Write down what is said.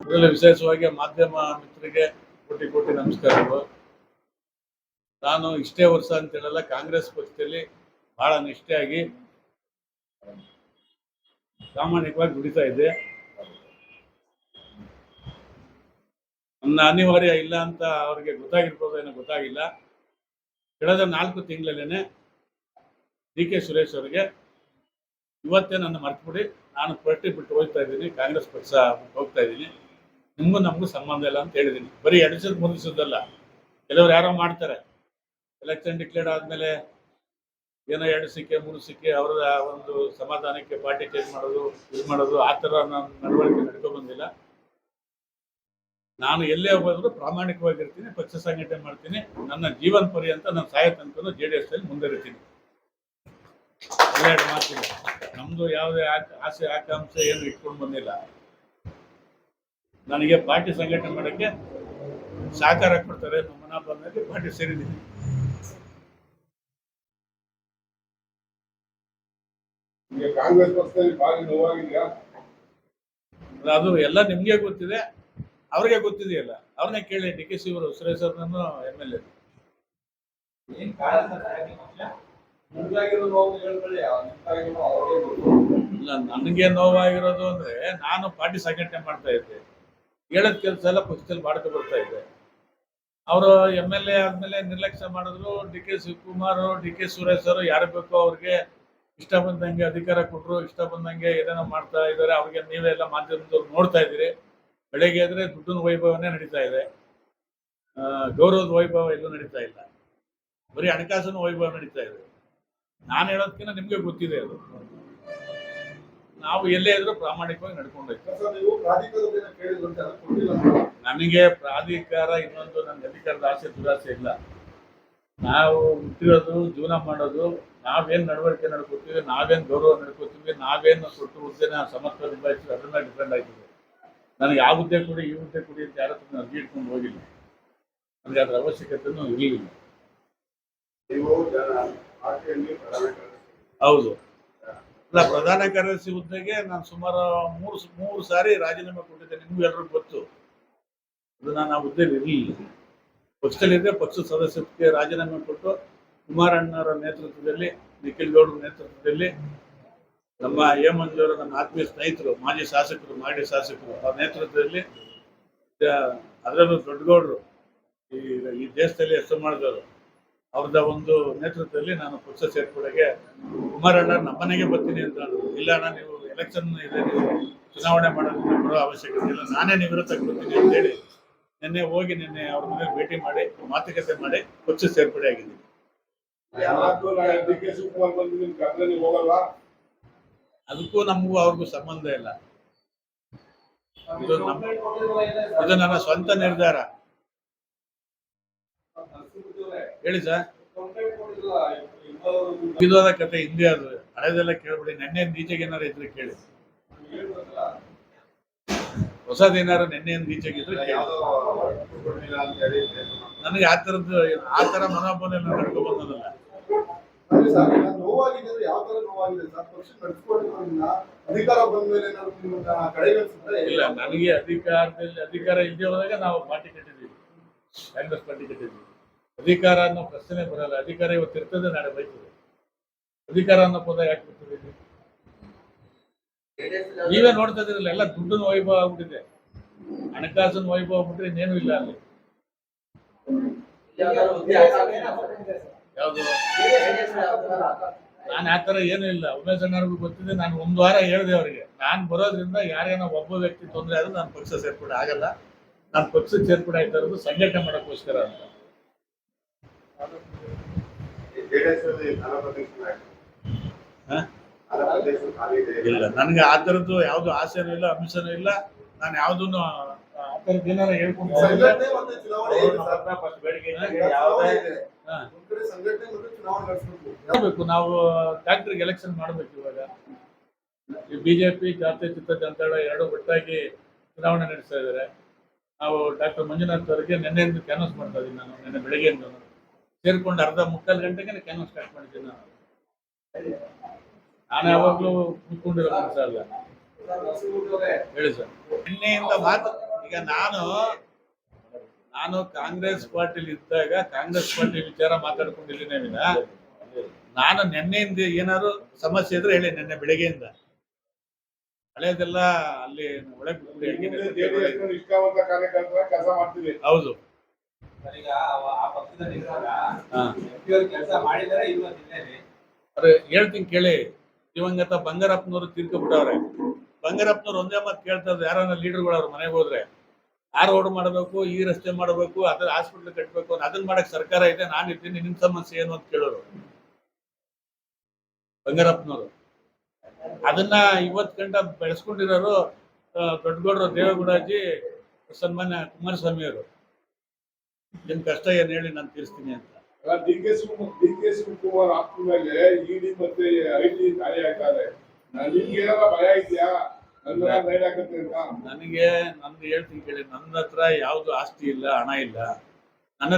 ಇದರಲ್ಲಿ ವಿಶೇಷವಾಗಿ ಮಾಧ್ಯಮ ಮಿತ್ರರಿಗೆ ಕೋಟಿ ಕೋಟಿ ನಮಸ್ಕಾರಗಳು. ನಾನು ಇಷ್ಟೇ ವರ್ಷ ಅಂತ ಹೇಳಲ್ಲ, ಕಾಂಗ್ರೆಸ್ ಪಕ್ಷದಲ್ಲಿ ಬಹಳ ನಿಷ್ಠೆಯಾಗಿ ಪ್ರಾಮಾಣಿಕವಾಗಿ ದುಡಿತಾ ಇದ್ದೆ. ನನ್ನ ಅನಿವಾರ್ಯ ಇಲ್ಲ ಅಂತ ಅವ್ರಿಗೆ ಗೊತ್ತಾಗಿರ್ಬೋದು, ಏನೋ ಗೊತ್ತಾಗಿಲ್ಲ. ಕಳೆದ 4 ತಿಂಗಳಲ್ಲೇನೆ DK ಸುರೇಶ್ ಅವರಿಗೆ ಇವತ್ತೇ ನನ್ನ ಮರ್ತ್ಬಿಡಿ, ನಾನು ಪಾರ್ಟಿ ಬಿಟ್ಟು ಹೋಗ್ತಾ ಇದ್ದೀನಿ, ಕಾಂಗ್ರೆಸ್ ಪಕ್ಷ ಬಿಟ್ಟು ಹೋಗ್ತಾ ಇದ್ದೀನಿ, ನಿಮಗೂ ನಮಗೂ ಸಂಬಂಧ ಇಲ್ಲ ಅಂತ ಹೇಳಿದ್ದೀನಿ. ಬರೀ ಎಡಿಸೋದು ಮುಗಿಸೋದಲ್ಲ, ಕೆಲವರು ಯಾರೋ ಮಾಡ್ತಾರೆ, ಎಲೆಕ್ಷನ್ ಡಿಕ್ಲೇರ್ ಆದಮೇಲೆ ಏನೋ 2 ಸಿಕ್ಕೆ 3 ಸಿಕ್ಕೆ ಅವರ ಒಂದು ಸಮಾಧಾನಕ್ಕೆ ಪಾರ್ಟಿ ಚೇಂಜ್ ಮಾಡೋದು, ಇದು ಮಾಡೋದು, ಆ ಥರ ನಾನು ನಡವಳಿಕೆ ನಡ್ಕೊಂಡು ಬಂದಿಲ್ಲ. ನಾನು ಎಲ್ಲೇ ಹೋದ್ರು ಪ್ರಾಮಾಣಿಕವಾಗಿರ್ತೀನಿ, ಪಕ್ಷ ಸಂಘಟನೆ ಮಾಡ್ತೀನಿ, ನನ್ನ ಜೀವನ ಪರ್ಯಂತ ನಾನು ಸಾಯೋ ತನಕ JDS ಅಲ್ಲಿ ಮುಂದುವರಿತೀನಿ. ಎರಡು ಮಾತಿಲ್ಲ, ನಮ್ದು ಯಾವುದೇ ಆಸೆ ಆಕಾಂಕ್ಷೆ ಏನು ಇಟ್ಕೊಂಡು ಬಂದಿಲ್ಲ. ನನಗೆ ಪಾರ್ಟಿ ಸಂಘಟನೆ ಮಾಡೋಕ್ಕೆ ಸಹಕಾರ ಕೊಡ್ತಾರೆ, ನಮ್ಮನ್ನ ಬಂದಾಗ ಪಾರ್ಟಿ ಸೇರಿದ್ದೀನಿ. ಕಾಂಗ್ರೆಸ್ ಪಕ್ಷದಲ್ಲಿ ಭಾರಿ ನೋವಾಗಿದೆಯಾ? ಅದು ಎಲ್ಲ ನಿಮ್ಗೆ ಗೊತ್ತಿದೆ, ಅವ್ರಿಗೆ ಗೊತ್ತಿದೆಯಲ್ಲ, ಅವ್ರನ್ನೇ ಕೇಳಿ. DK ಅವರು ಸುರೇಶ್ ಅವ್ರನ್ನು MLA. ಇಲ್ಲ, ನನಗೆ ನೋವಾಗಿರೋದು ಅಂದ್ರೆ ನಾನು ಪಾರ್ಟಿ ಸಂಘಟನೆ ಮಾಡ್ತಾ ಇದ್ದೆ, ಹೇಳೋದ್ ಕೆಲಸ ಎಲ್ಲ ಪಕ್ಷದಲ್ಲಿ ಮಾಡ್ಕೊ ಬರ್ತಾ ಇದ್ದೆ. ಅವರು MLA ಆದ್ಮೇಲೆ ನಿರ್ಲಕ್ಷ್ಯ ಮಾಡಿದ್ರು. DK ಶಿವಕುಮಾರ್, DK ಸುರೇಶ್ ಅವರು ಯಾರು ಬೇಕೋ ಅವ್ರಿಗೆ ಇಷ್ಟ ಬಂದಂಗೆ ಅಧಿಕಾರ ಕೊಟ್ಟರು, ಇಷ್ಟ ಬಂದಂಗೆ ಏನೇನೋ ಮಾಡ್ತಾ ಇದ್ದಾರೆ. ಅವ್ರಿಗೆ ನೀವೆಲ್ಲ ಮಾಧ್ಯಮದವ್ರು ನೋಡ್ತಾ ಇದ್ದೀರಿ. ಬೆಳಗ್ಗೆ ಆದ್ರೆ ದುಡ್ಡಿನ ವೈಭವನೇ ನಡೀತಾ ಇದೆ, ಗೌರವದ ವೈಭವ ಎಲ್ಲೂ ನಡೀತಾ ಇಲ್ಲ, ಬರೀ ಹಣಕಾಸಿನ ವೈಭವ ನಡೀತಾ ಇದೆ. ನಾನು ಹೇಳೋದಕ್ಕಿಂತ ನಿಮ್ಗೆ ಗೊತ್ತಿದೆ ಅದು. ನಾವು ಎಲ್ಲೇ ಇದ್ರೂ ಪ್ರಾಮಾಣಿಕವಾಗಿ ನಡ್ಕೊಂಡೋಯ್ತು. ನನಗೆ ಪ್ರಾಧಿಕಾರ ಇನ್ನೊಂದು, ನನ್ನ ಅಧಿಕಾರದ ಆಸೆ ದುರಾಸೆ ಇಲ್ಲ. ನಾವು ಹುಟ್ಟಿರೋದು, ಜೀವನ ಮಾಡೋದು, ನಾವೇನು ನಡವಳಿಕೆ ನಡ್ಕೋತೀವಿ, ನಾವೇನು ಗೌರವ ನಡ್ಕೋತೀವಿ, ನಾವೇನು ಕೊಟ್ಟು ಹುದ್ದೆನ ಸಮರ್ಥ ನಿಭಾಯಿಸ್ತೀವಿ, ಅದನ್ನ ಡಿಪೆಂಡ್ ಆಗ್ತದೆ. ನನಗೆ ಆ ಹುದ್ದೆ ಕೊಡಿ, ಈ ಹುದ್ದೆ ಕೊಡಿ ಅಂತ ಯಾರ ಹತ್ರ ಅರ್ಜಿ ಇಟ್ಕೊಂಡು ಹೋಗಿಲ್ಲ, ನನಗೆ ಅದರ ಅವಶ್ಯಕತೆನೂ ಇರಲಿಲ್ಲ. ಹೌದು, ಅಲ್ಲ, ಪ್ರಧಾನ ಕಾರ್ಯದರ್ಶಿ ಹುದ್ದೆಗೆ ನಾನು ಸುಮಾರು ಮೂರು ಸಾರಿ ರಾಜೀನಾಮೆ ಕೊಟ್ಟಿದ್ದೆ, ನಿಮಗೂ ಎಲ್ರಿಗೂ ಗೊತ್ತು. ಅದು ನಾನು ಆ ಹುದ್ದೆಯಲ್ಲಿ ಇರಲಿಲ್ಲ, ಪಕ್ಷದಲ್ಲಿದ್ದೆ. ಪಕ್ಷದ ಸದಸ್ಯತ್ವಕ್ಕೆ ರಾಜೀನಾಮೆ ಕೊಟ್ಟು ಕುಮಾರಣ್ಣವರ ನೇತೃತ್ವದಲ್ಲಿ, ನಿಖಿಲ್ ಗೌಡ್ರ ನೇತೃತ್ವದಲ್ಲಿ, ನಮ್ಮ ಮಂಜೂರ ನನ್ನ ಆತ್ಮೀಯ ಸ್ನೇಹಿತರು, ಮಾಜಿ ಶಾಸಕರು ಅವ್ರ ನೇತೃತ್ವದಲ್ಲಿ, ಅದರಲ್ಲೂ ದೊಡ್ಡಗೌಡರು, ಈ ದೇಶದಲ್ಲಿ ಹೆಸರು ಮಾಡಿದವರು, ಅವ್ರದ ಒಂದು ನೇತೃತ್ವದಲ್ಲಿ ನಾನು ಪಕ್ಷ ಸೇರ್ಪಡೆಗೆ, ಕುಮಾರಣ್ಣ ನಮ್ಮನೆಗೆ ಬರ್ತೀನಿ ಅಂತ ಹೇಳಿದ್ರು. ಇಲ್ಲ ಅಣ್ಣ, ನೀವು ಎಲೆಕ್ಷನ್ ಇದೆ, ನೀವು ಚುನಾವಣೆ ಮಾಡೋದನ್ನ ಕೊಡೋ ಅವಶ್ಯಕತೆ ಇಲ್ಲ, ನಾನೇ ನಿಮ್ಮ ವಿರುದ್ಧ ಬರ್ತೀನಿ ಅಂತ ಹೇಳಿ ನಿನ್ನೆ ಅವ್ರ ಮನೆಗೆ ಭೇಟಿ ಮಾಡಿ ಮಾತುಕತೆ ಮಾಡಿ ಪಕ್ಷ ಸೇರ್ಪಡೆ ಆಗಿದ್ದೀನಿ. ಅದಕ್ಕೂ ನಮಗೂ ಅವ್ರಿಗೂ ಸಂಬಂಧ ಇಲ್ಲ. ಇದು ನನ್ನ ಸ್ವಂತ ನಿರ್ಧಾರ. ಹೇಳಿ ಸರ್. ಇದಾದ ಕತೆ ಹಿಂದೆ, ಅದು ಹಳೆದೆಲ್ಲ ಕೇಳ್ಬಿಡಿ. ನೆನ್ನೆಯಿಂದ ಈಚೆಗೆ ಏನಾರು ಇದ್ರೆ ಕೇಳಿ, ಹೊಸದೇನಾರು ನೆನ್ನೆಯಿಂದ ಈಚೆಗೆ ಇದ್ರೆ ಕೇಳಿ. ನನಗೆ ಆ ಥರ ಮನೋಭಾವನೆ ನಡ್ಕೊ ಬಂದದಲ್ಲ. ಇಲ್ಲ, ನನಗೆ ಅಧಿಕಾರ ಇಲ್ಲದೆ ಹೋದಾಗ ನಾವು ಪಾರ್ಟಿ ಕಟ್ಟಿದ್ದೀವಿ, ಕಾಂಗ್ರೆಸ್ ಪಾರ್ಟಿ ಕಟ್ಟಿದ್ದೀವಿ. ಅಧಿಕಾರ ಅನ್ನೋ ಪ್ರಶ್ನೆ ಬರಲ್ಲ. ಅಧಿಕಾರ ಇವತ್ತು ಇರ್ತದೆ, ನಾಳೆ ಬೈತದೆ. ಅಧಿಕಾರ ಅನ್ನೋ ಪದ ಯಾಕೆ ಬಿಡ್ತದೆ? ನೀವೇ ನೋಡ್ತಾ ಇದ್ರಲ್ಲ, ಎಲ್ಲ ದುಡ್ಡಿನ ವೈಭವ ಆಗ್ಬಿಟ್ಟಿದೆ, ಹಣಕಾಸಿನ ವೈಭವ ಆಗ್ಬಿಟ್ರೆ ಇನ್ನೇನು ಇಲ್ಲ ಅಲ್ಲಿ. ಯಾವುದು? ನಾನು ಆ ಥರ ಏನೂ ಇಲ್ಲ. ಉಮೇಶ್ ಅಣ್ಣವ್ರಿಗೂ ಗೊತ್ತಿದೆ. ನಾನು 1 ವಾರ ಹೇಳಿದೆ ಅವರಿಗೆ, ನಾನು ಬರೋದ್ರಿಂದ ಯಾರೇನೋ ಒಬ್ಬ ವ್ಯಕ್ತಿ ತೊಂದರೆ ಆದ್ರೂ ನಾನು ಪಕ್ಷ ಸೇರ್ಪಡೆ ಆಗಲ್ಲ. ನಾನು ಪಕ್ಷಕ್ಕೆ ಸೇರ್ಪಡೆ ಆಯ್ತಾ ಇರೋದು ಸಂಘಟನೆ ಮಾಡೋಕ್ಕೋಸ್ಕರ ಅಂತ. ಇಲ್ಲ, ನನಗೆ ಆ ಥರದ್ದು ಯಾವ್ದು ಆಸೆನೂ ಇಲ್ಲ, ಅಂಶನೂ ಇಲ್ಲ. ನಾನು ಯಾವ್ದನ್ನು ಆ ಥರದ್ದು ಏನಾರ ಹೇಳ್ಕೊಂಡು ನಾವು ಡಾಕ್ಟರ್ಗೆ ಎಲೆಕ್ಷನ್ ಮಾಡ್ಬೇಕು. ಇವಾಗ ಈ BJP, ಜಾತ್ಯತೀತ ಜನತಾದಳ ಎರಡು ಒಟ್ಟಾಗಿ ಚುನಾವಣೆ ನಡೆಸ್ತಾ ಇದ್ದಾರೆ. ನಾವು ಡಾಕ್ಟರ್ ಮಂಜುನಾಥ್ ಅವರಿಗೆ ನಿನ್ನೆಯಿಂದ ಕ್ಯಾನ್ವಸ್ ಮಾಡ್ತಾ ಇದ್ದೀನಿ. ನಾನು ನಿನ್ನೆ ಬೆಳಗ್ಗೆಯಿಂದ ಸೇರ್ಕೊಂಡು ಅರ್ಧ ಮುಕ್ಕಾಲು ಗಂಟೆಗೆ ಕ್ಯಾನ್ವಸ್ ಸ್ಟಾರ್ಟ್ ಮಾಡಿದ್ದೀನಿ. ನಾನು ಯಾವಾಗಲೂ ಕೂತ್ಕೊಂಡಿರೋ ಮನಸ್ಸ ಅಲ್ಲ. ಹೇಳಿ ಸರ್. ನಿನ್ನೆಯಿಂದ ಈಗ ನಾನು ಕಾಂಗ್ರೆಸ್ ಪಾರ್ಟಿಲಿ ಇದ್ದಾಗ ಕಾಂಗ್ರೆಸ್ ಪಾರ್ಟಿ ವಿಚಾರ ಮಾತಾಡ್ಕೊಂಡಿದ್ದೀನಿ ವಿನ ನಾನು ನಿನ್ನೆಯಿಂದ ಏನಾದ್ರು ಸಮಸ್ಯೆ ಇದ್ರೆ ಹೇಳಿ, ನಿನ್ನೆ ಬೆಳಗ್ಗೆಯಿಂದ ಹಳೇದೆಲ್ಲ ಅಲ್ಲಿ ಒಳಗೆ ಜೆಡಿಎಸ್ ನಿಷ್ಠಾವಂತ ಕಾರ್ಯಕರ್ತರ ಕೆಲಸ ಮಾಡ್ತೀವಿ. ಹೌದು. ಈಗ ಆ ಪಕ್ಷದಲ್ಲಿ ಇರುವಾಗ ಹಾ. MP ಅವರು ಕೆಲಸ ಮಾಡಿದರೆ ಇಲ್ವಾ ಜಿಲ್ಲೆಯಲ್ಲಿ? ಅದೇ ಹೇಳ್ತೀನಿ ಕೇಳಿ. ದಿವಂಗತ ಬಂಗಾರಪ್ಪನವರು ತೀರ್ಕೊಂಡ್ಬಿಟ್ಟವ್ರೆ. ಬಂಗಾರಪ್ಪನವ್ರು ಒಂದೇ ಮಾತು ಕೇಳ್ತಾ ಇದ್ರು, ಯಾರನ್ನ ಲೀಡರ್ಗಳು ಅವ್ರ ಮನೆಗೆ ಹೋದ್ರೆ ಆ ರೋಡ್ ಮಾಡಬೇಕು, ಈ ರಸ್ತೆ ಮಾಡಬೇಕು, ಅದ್ರ ಹಾಸ್ಪಿಟ್ಲ್ ಕಟ್ಟಬೇಕು, ಅದನ್ನ ಮಾಡಕ್ ಸರ್ಕಾರ ಇದೆ, ನಾನು ಇದ್ದೀನಿ, ನಿಮ್ ಸಮಸ್ಯೆ ಏನು ಅಂತ ಕೇಳೋರು ಬಂಗಾರಪ್ಪನವರು. ಅದನ್ನ ಇವತ್ ಗಂಟ ಬೆಳೆಸ್ಕೊಂಡಿರೋರು ದೊಡ್ಡಗೌಡರು ದೇವೇಗೌಡಾಜಿ, ಸನ್ಮಾನ್ಯ ಕುಮಾರಸ್ವಾಮಿ ಅವರು. ನಿಮ್ ಕಷ್ಟ ಏನ್ ಹೇಳಿ ನಾನು ತೀರಿಸ್ತೀನಿ ಅಂತ. ಡಿ ಕೆ ಶಿವಕುಮಾರ್ ಆಪ್ತ ಮೇಲೆ ಇಡಿ ಮತ್ತೆ ಐಟಿ ದಾಳಿ ಆಗ್ತಾರೆ. ನಿಮ್ಗೆ ಏನಾರ ಭಯ ಇದೆಯಾ? ನನ್ನ ರೈಡ್ ಆಗತ್ತೆ ಅಂತ? ನನಗೆ ನಂದು ಹೇಳ್ತೀನಿ ಕೇಳಿ, ನನ್ನ ಹತ್ರ ಯಾವ್ದು ಆಸ್ತಿ ಇಲ್ಲ, ಹಣ ಇಲ್ಲ. ನನ್ನ